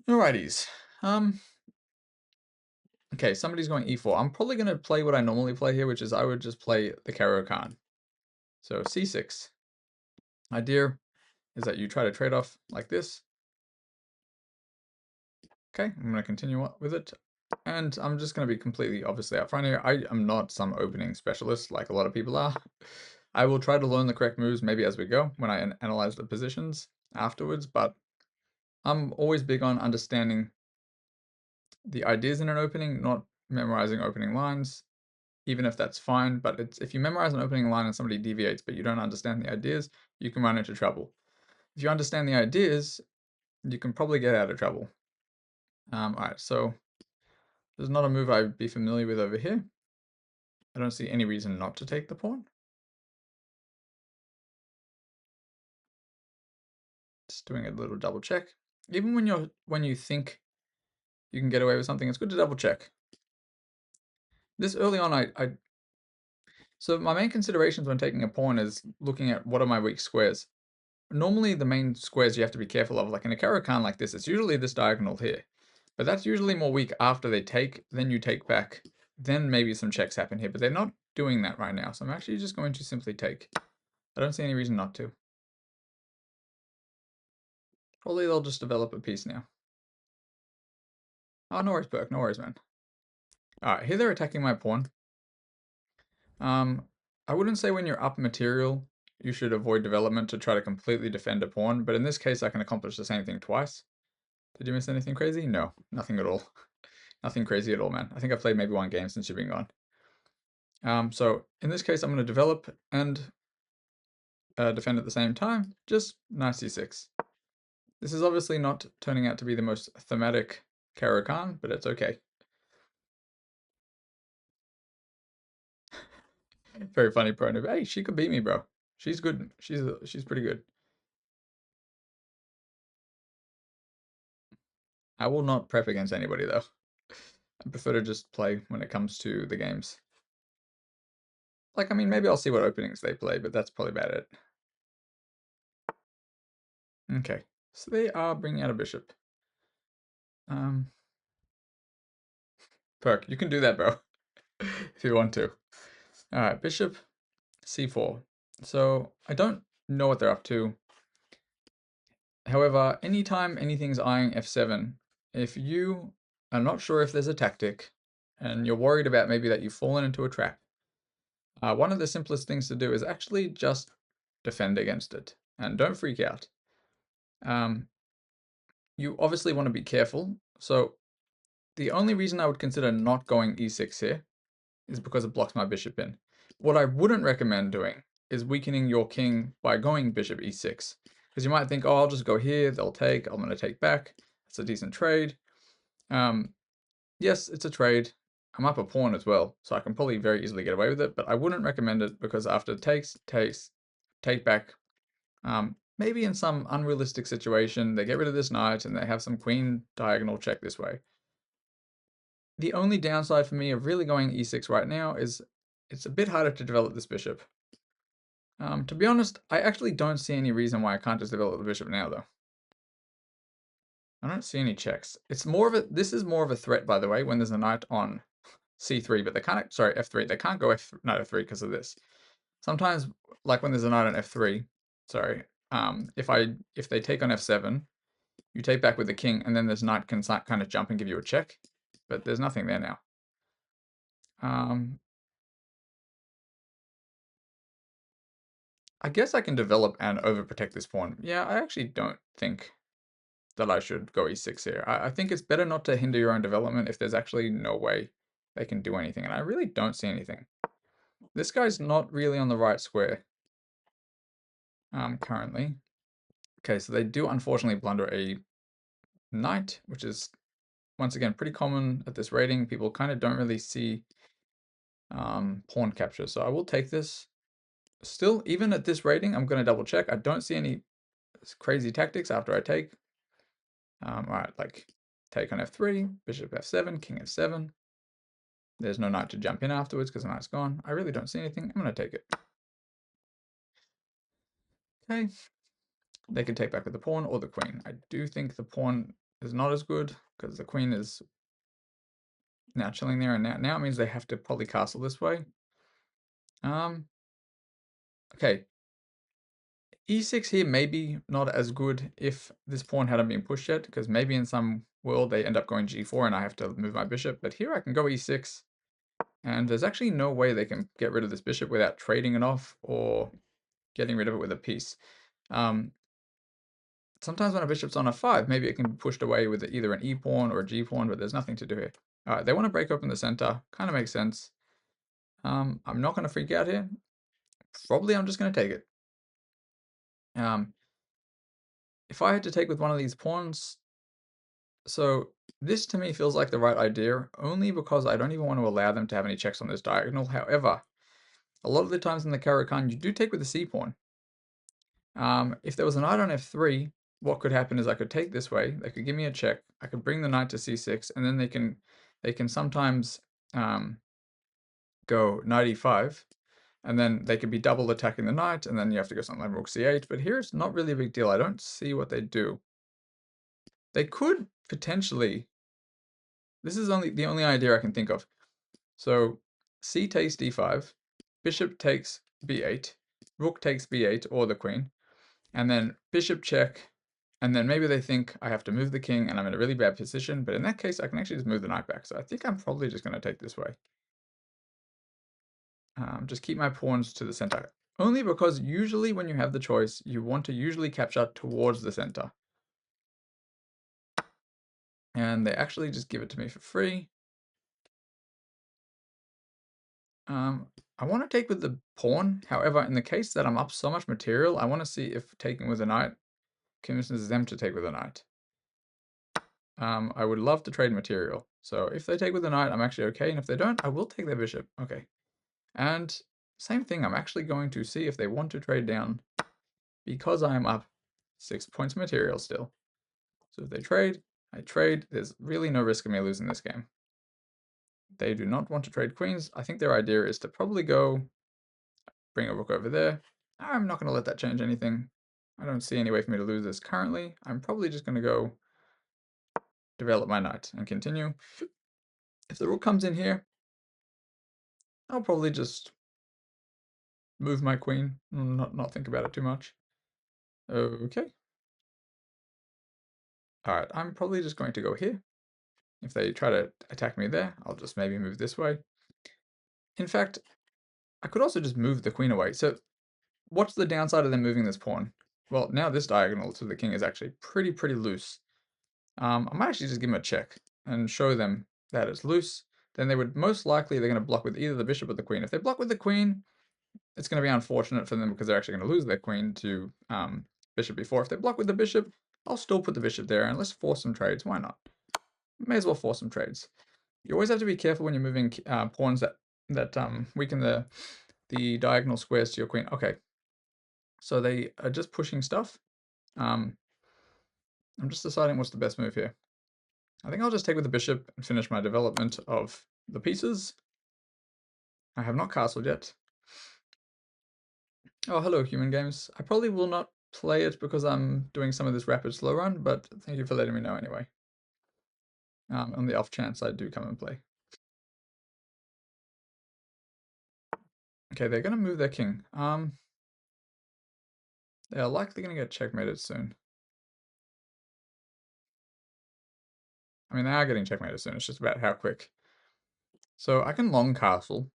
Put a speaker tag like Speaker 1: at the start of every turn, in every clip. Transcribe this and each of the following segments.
Speaker 1: Alrighties. Okay, somebody's going e4. I'm probably going to play what I normally play here, which is I would just play the Caro-Kann. So c6. Idea is that you try to trade off like this. Okay, I'm going to continue with it. And I'm just going to be completely obviously up front here. I am not some opening specialist like a lot of people are. I will try to learn the correct moves maybe as we go when I analyze the positions afterwards, but I'm always big on understanding the ideas in an opening, not memorizing opening lines, even if that's fine. But if you memorize an opening line and somebody deviates, but you don't understand the ideas, you can run into trouble. If you understand the ideas, you can probably get out of trouble. All right, so there's not a move I'd be familiar with over here. I don't see any reason not to take the pawn. Just doing a little double check. Even when you think you can get away with something, it's good to double check. This early on, so my main considerations when taking a pawn is looking at what are my weak squares. Normally the main squares you have to be careful of, like in a Caro-Kann like this, it's usually this diagonal here. But that's usually more weak after they take, then you take back, then maybe some checks happen here, but they're not doing that right now. So I'm actually just going to simply take. I don't see any reason not to. Probably they'll just develop a piece now. Oh, no worries, Burke, no worries, man. Alright, here they're attacking my pawn. I wouldn't say when you're up material, you should avoid development to try to completely defend a pawn, but in this case I can accomplish the same thing twice. Did you miss anything crazy? No, nothing at all. Nothing crazy at all, man. I think I've played maybe one game since you've been gone. So in this case, I'm going to develop and defend at the same time. Just knight c6. This is obviously not turning out to be the most thematic Caro-Kann, but it's okay. Very funny pro noob. Hey, she could beat me, bro. She's good. She's pretty good. I will not prep against anybody though. I prefer to just play when it comes to the games. Like, I mean, maybe I'll see what openings they play, but that's probably about it. Okay, so they are bringing out a bishop. Perk, you can do that, bro, if you want to. All right, bishop c4. So I don't know what they're up to. However, anytime anything's eyeing f7, if you are not sure if there's a tactic and you're worried about maybe that you've fallen into a trap, one of the simplest things to do is actually just defend against it and don't freak out. You obviously want to be careful. So the only reason I would consider not going e6 here is because it blocks my bishop in. What I wouldn't recommend doing is weakening your king by going bishop e6. Because you might think, oh, I'll just go here, they'll take, I'm going to take back. It's a decent trade. Yes, it's a trade. I'm up a pawn as well, so I can probably very easily get away with it, but I wouldn't recommend it because after takes, take back, maybe in some unrealistic situation, they get rid of this knight and they have some queen diagonal check this way. The only downside for me of really going e6 right now is it's a bit harder to develop this bishop. To be honest, I actually don't see any reason why I can't just develop the bishop now, though. I don't see any checks. It's more of a, this is more of a threat, by the way, when there's a knight on c3, but they can't, sorry, f3. They can't go knight f3 because of this. Sometimes, like when there's a knight on f3, sorry, if they take on f7, you take back with the king, and then this knight can kind of jump and give you a check, but there's nothing there now. I guess I can develop and overprotect this pawn. Yeah, I actually don't think that I should go e6 here. I think it's better not to hinder your own development if there's actually no way they can do anything, and I really don't see anything. This guy's not really on the right square currently. Okay, so they do unfortunately blunder a knight, which is, once again, pretty common at this rating. People kind of don't really see pawn capture, so I will take this. Still, even at this rating, I'm going to double check. I don't see any crazy tactics after I take. Alright, like take on f3, bishop f7, king f7. There's no knight to jump in afterwards because the knight's gone. I really don't see anything. I'm going to take it. Okay. They can take back with the pawn or the queen. I do think the pawn is not as good because the queen is now chilling there, and now it means they have to probably castle this way. Okay. E6 here maybe not as good if this pawn hadn't been pushed yet, because maybe in some world they end up going g4 and I have to move my bishop, but here I can go e6, and there's actually no way they can get rid of this bishop without trading it off or getting rid of it with a piece. Sometimes when a bishop's on f5, maybe it can be pushed away with either an e pawn or a g pawn, but there's nothing to do here. All right, they want to break open the center. Kind of makes sense. I'm not going to freak out here. Probably I'm just going to take it. If I had to take with one of these pawns, so this to me feels like the right idea, only because I don't even want to allow them to have any checks on this diagonal. However, a lot of the times in the Caro-Kann, you do take with the c pawn. If there was a knight on f3, what could happen is I could take this way, they could give me a check, I could bring the knight to c6, and then they can sometimes go knight e5, and then they could be double attacking the knight, and then you have to go something like rook c8, but here it's not really a big deal. I don't see what they do. They could potentially, this is the only idea I can think of. So c takes d5, bishop takes b8, rook takes b8 or the queen, and then bishop check, and then maybe they think I have to move the king and I'm in a really bad position, but in that case I can actually just move the knight back. So I think I'm probably just going to take this way. Just keep my pawns to the center. Only because usually when you have the choice, you want to usually capture towards the center. And they actually just give it to me for free. I want to take with the pawn. However, in the case that I'm up so much material, I want to see if taking with a knight convinces them to take with a knight. I would love to trade material. So if they take with a knight, I'm actually okay. And if they don't, I will take their bishop. Okay. And same thing, I'm actually going to see if they want to trade down because I am up 6 points material still. So if they trade, I trade. There's really no risk of me losing this game. They do not want to trade queens. I think their idea is to probably go bring a rook over there. I'm not going to let that change anything. I don't see any way for me to lose this currently. I'm probably just going to go develop my knight and continue. If the rook comes in here, I'll probably just move my queen, not think about it too much. Okay. Alright, I'm probably just going to go here. If they try to attack me there, I'll just maybe move this way. In fact, I could also just move the queen away. So what's the downside of them moving this pawn? Well, now this diagonal to the king is actually pretty loose. I might actually just give them a check and show them that it's loose. Then they would most likely, they're going to block with either the bishop or the queen. If they block with the queen, it's going to be unfortunate for them because they're actually going to lose their queen to bishop b4. If they block with the bishop, I'll still put the bishop there and let's force some trades. Why not? May as well force some trades. You always have to be careful when you're moving pawns that weaken the diagonal squares to your queen. Okay, so they are just pushing stuff. I'm just deciding what's the best move here. I think I'll just take with the bishop and finish my development of the pieces. I have not castled yet. Oh, hello, Human Games. I probably will not play it because I'm doing some of this rapid slow run, but thank you for letting me know anyway. On the off chance I do come and play. Okay, they're going to move their king. They are likely going to get checkmated soon. I mean, they are getting checkmated soon. It's just about how quick. So I can long castle.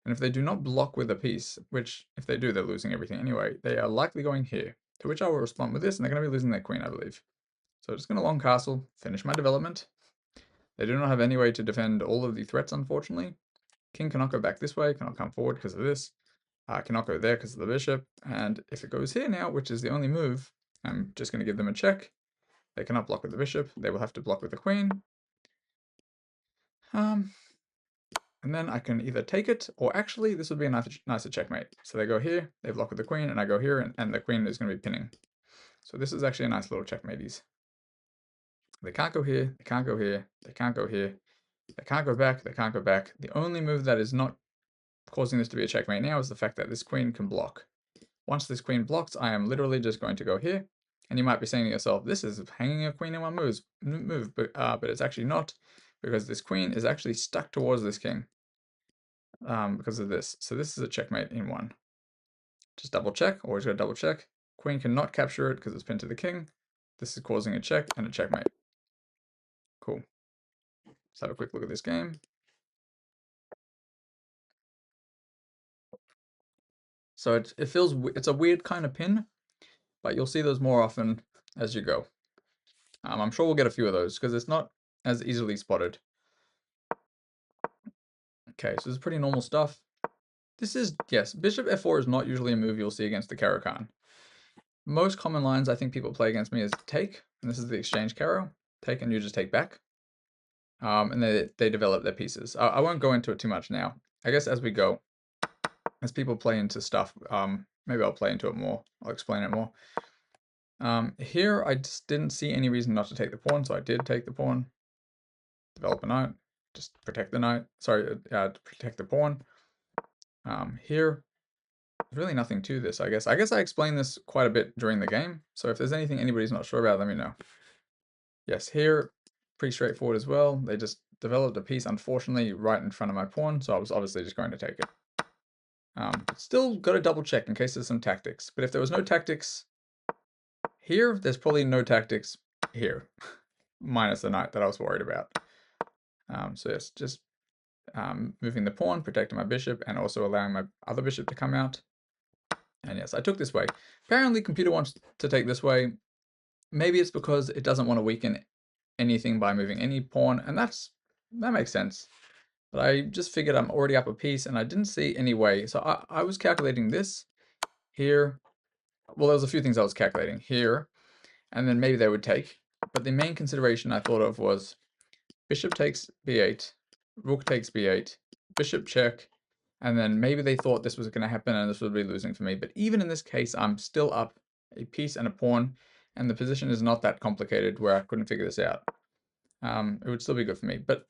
Speaker 1: And if they do not block with a piece, which if they do, they're losing everything anyway, they are likely going here. To which I will respond with this, and they're going to be losing their queen, I believe. So I'm just going to long castle, finish my development. They do not have any way to defend all of the threats, unfortunately. King cannot go back this way, cannot come forward because of this. Cannot go there because of the bishop. And if it goes here now, which is the only move, I'm just going to give them a check. They cannot block with the bishop. They will have to block with the queen. And then I can either take it, or actually this would be a nicer checkmate. So they go here, they block with the queen, and I go here, and the queen is going to be pinning. So this is actually a nice little checkmatees. They can't go here, they can't go here, they can't go here, they can't go back, they can't go back. The only move that is not causing this to be a checkmate now is the fact that this queen can block. Once this queen blocks, I am literally just going to go here, And you might be saying to yourself, this is hanging a queen in one move, but it's actually not, because this queen is actually stuck towards this king because of this. So this is a checkmate in one. Just double check, always gotta double check. Queen cannot capture it because it's pinned to the king. This is causing a check and a checkmate. Cool. Let's have a quick look at this game. So it feels, it's a weird kind of pin, but you'll see those more often as you go. I'm sure we'll get a few of those because it's not as easily spotted. Okay, so this is pretty normal stuff. This is, yes, bishop f4 is not usually a move you'll see against the Caro-Kann. Most common lines I think people play against me is take, and this is the exchange Caro. Take and you just take back. And they develop their pieces. I won't go into it too much now. I guess as we go, as people play into stuff, maybe I'll play into it more. I'll explain it more. Here, I just didn't see any reason not to take the pawn, so I did take the pawn. Develop a knight. Just protect the knight. Sorry, to protect the pawn. Here, there's really nothing to this, I guess. I guess I explained this quite a bit during the game, so if there's anything anybody's not sure about, let me know. Yes, here, pretty straightforward as well. They just developed a piece, unfortunately, right in front of my pawn, so I was obviously just going to take it. Still got to double check in case there's some tactics, but if there was no tactics here, there's probably no tactics here, minus the knight that I was worried about. So yes, just moving the pawn, protecting my bishop, and also allowing my other bishop to come out. And yes, I took this way. Apparently, computer wants to take this way. Maybe it's because it doesn't want to weaken anything by moving any pawn, and that makes sense. But I just figured I'm already up a piece, and I didn't see any way. So I was calculating this here. Well, there was a few things I was calculating here, and then maybe they would take. But the main consideration I thought of was bishop takes b8, rook takes b8, bishop check, and then maybe they thought this was going to happen and this would be losing for me. But even in this case, I'm still up a piece and a pawn, and the position is not that complicated where I couldn't figure this out. It would still be good for me. But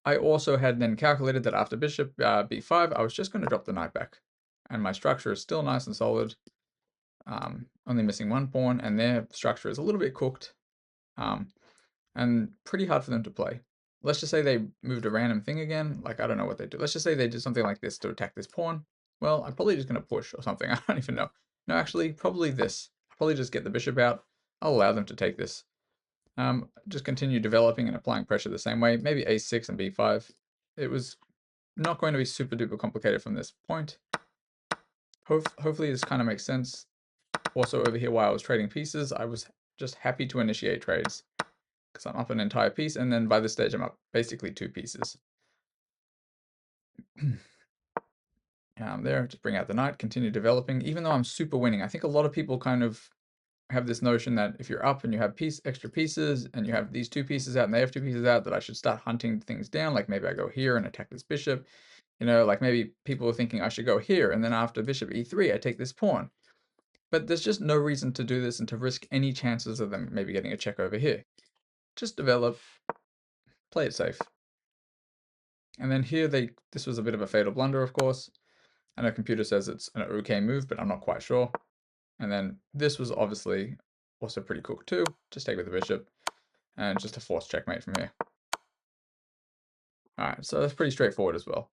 Speaker 1: I also had then calculated that after bishop b5, I was just going to drop the knight back. And my structure is still nice and solid. Only missing one pawn, and their structure is a little bit cooked. And pretty hard for them to play. Let's just say they moved a random thing again. Like, I don't know what they do. Let's just say they did something like this to attack this pawn. Well, I'm probably just going to push or something. I don't even know. No, actually, probably this. I'll probably just get the bishop out. I'll allow them to take this. Just continue developing and applying pressure the same way. Maybe a6 and b5. It was not going to be super duper complicated from this point. Hopefully this kind of makes sense. Also over here while I was trading pieces, I was just happy to initiate trades because I'm up an entire piece, and then by this stage I'm up basically 2 pieces. There, just bring out the knight, continue developing, even though I'm super winning. I think a lot of people kind of have this notion that if you're up and you have extra pieces and you have these 2 pieces out and they have 2 pieces out, that I should start hunting things down. Like maybe I go here and attack this bishop. You know, like maybe people are thinking I should go here, and then after bishop e3, I take this pawn. But there's just no reason to do this and to risk any chances of them maybe getting a check over here. Just develop, play it safe. And then here, this was a bit of a fatal blunder, of course. I know computer says it's an okay move, but I'm not quite sure. And then this was obviously also pretty cooked too. Just take with the bishop and just a forced checkmate from here. All right, so that's pretty straightforward as well.